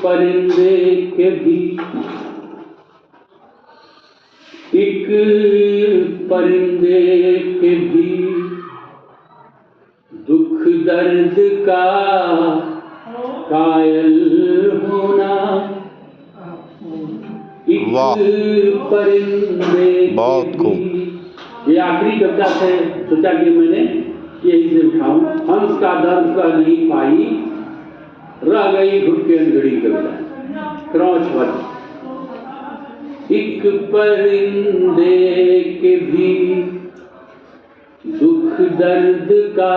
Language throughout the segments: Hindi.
परिंदे के भी, एक परिंदे के भी दुख दर्द का कायल होना। एक परिंदे बहुत खूब। ये आखिरी कविता से सोचा कि मैंने यही से उठाऊं। हंस का दर्द का नहीं पाई, रह गई घुट के अंधेरी कविता क्रौचवत। एक परिंदे के भी दुख दर्द का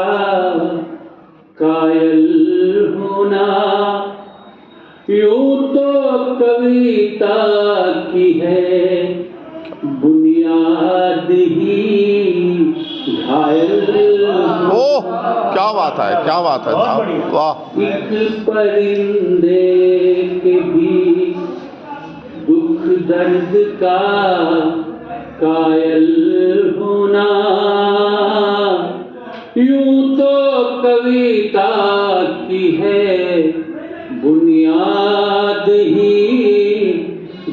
कायल होना, यूं तो कविता की है बुनियाद ही घायल। ओह क्या बात है, क्या बात है साहब, वाह। एक परिंदे के भी दुख दर्द का कायल होना, यूं तो कविता की है बुनियाद ही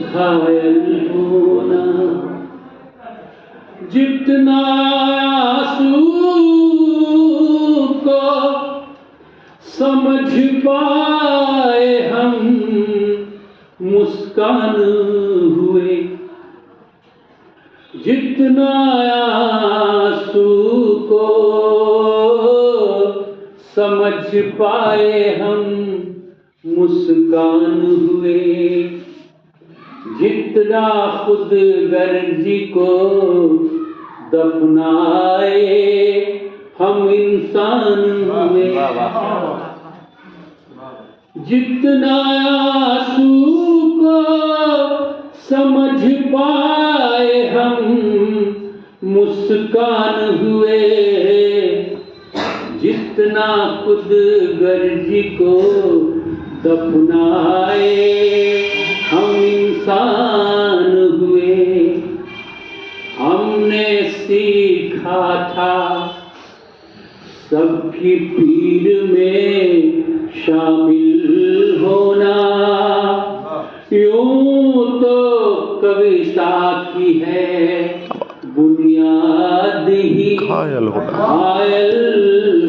घायल होना। जितना आंसू को समझ पाए हम मुस्कान हुए, जितना आंसू को समझ पाए हम मुस्कान हुए, जितना खुद गर्जी को दफनाए हम इंसान हुए। जितना आंसू को समझ पाए हम मुस्कान हुए, जितना खुद गर्जी को दफनाए हम इंसान हुए। हमने सीखा था सबकी पीर में शामिल होना, यूं तो कविता की है बुनियाद ही घायल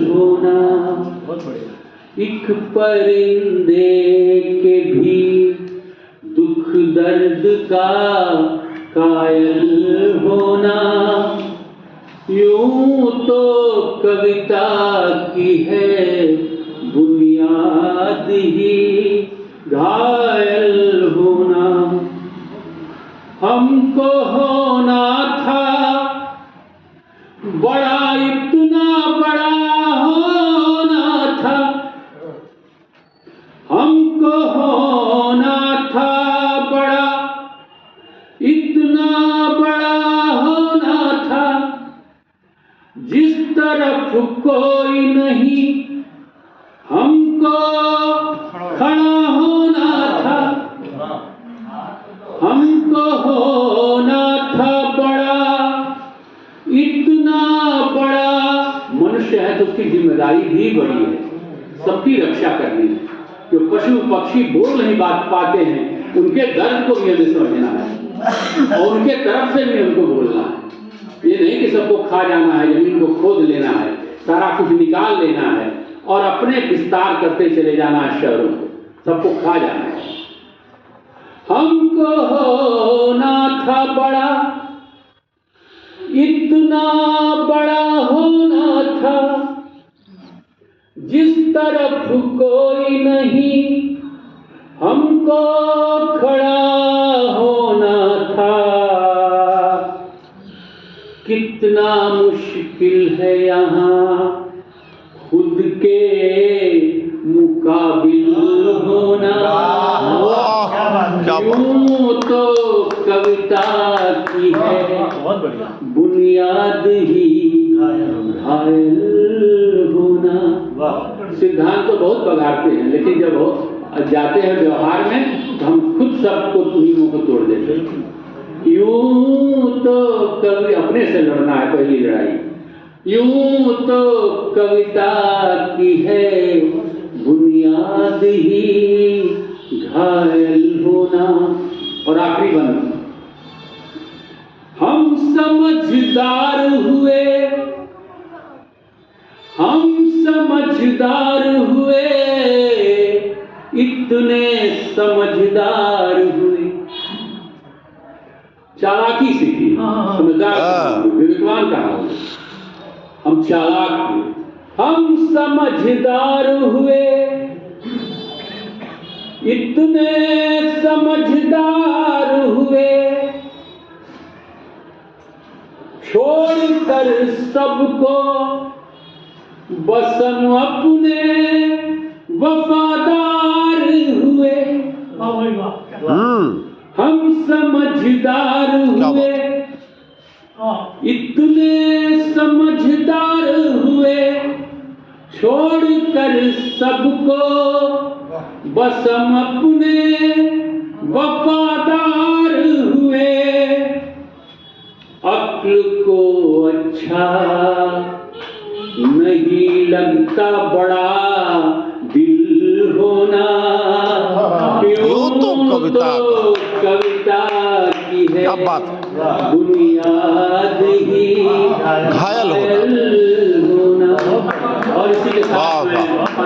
होना। एक परिंदे के भी दुख दर्द का कायल होना, यूं तो कविता की है बुनियाद ही घायल होना। हमको होना था बड़ा, इतना बड़ा होना था, हमको होना था बड़ा, इतना बड़ा होना था, जिस तरफ कोई नहीं हमको खड़ा होना था। हमको होना था बड़ा, इतना बड़ा। मनुष्य है तो उसकी जिम्मेदारी भी बड़ी है, सबकी रक्षा करनी है। जो पशु पक्षी बोल नहीं बात पाते हैं, उनके दर्द को भी हमें समझना है और उनके तरफ से भी हमको बोलना है। ये नहीं कि सबको खा जाना है, जमीन को खोद लेना है, सारा कुछ निकाल लेना है और अपने विस्तार करते चले जाना है शहरों को, सबको खा जाना है। हमको होना था बड़ा, इतना बड़ा होना था, जिस तरफ कोई नहीं हमको खड़ा होना था। कितना मुश्किल है यहाँ खुद के मुकाबिल होना, यूं तो कविता की है बुनियाद ही घायल होना। सिद्धांत तो बहुत बगाड़ते हैं, लेकिन जब जाते हैं व्यवहार में तो हम खुद सबको नियमों को तोड़ देते हैं। यूं तो कवि अपने से लड़ना है पहली लड़ाई, यूं तो कविता की है बुनियाद ही घायल होना। और आखिरी बंद, हम समझदार हुए, हम समझदार हुए, इतने समझदार हुए। चालाकी सीखी, समझदार, विद्वान कहा हो। हम चालाक हुए, हम समझदार हुए, इतने समझदार हुए, छोड़कर सबको बस हम अपने वफादार हुए। हम समझदार हुए, इतने समझदार हुए, छोड़कर सबको बस हम अपने वफादार हुए। अक्ल को अच्छा नहीं लगता बड़ा दिल होना। यूं तो कविता की है क्या बात, बुनियाद ही घायल होना। और इसी के साथ वाह, वाह। में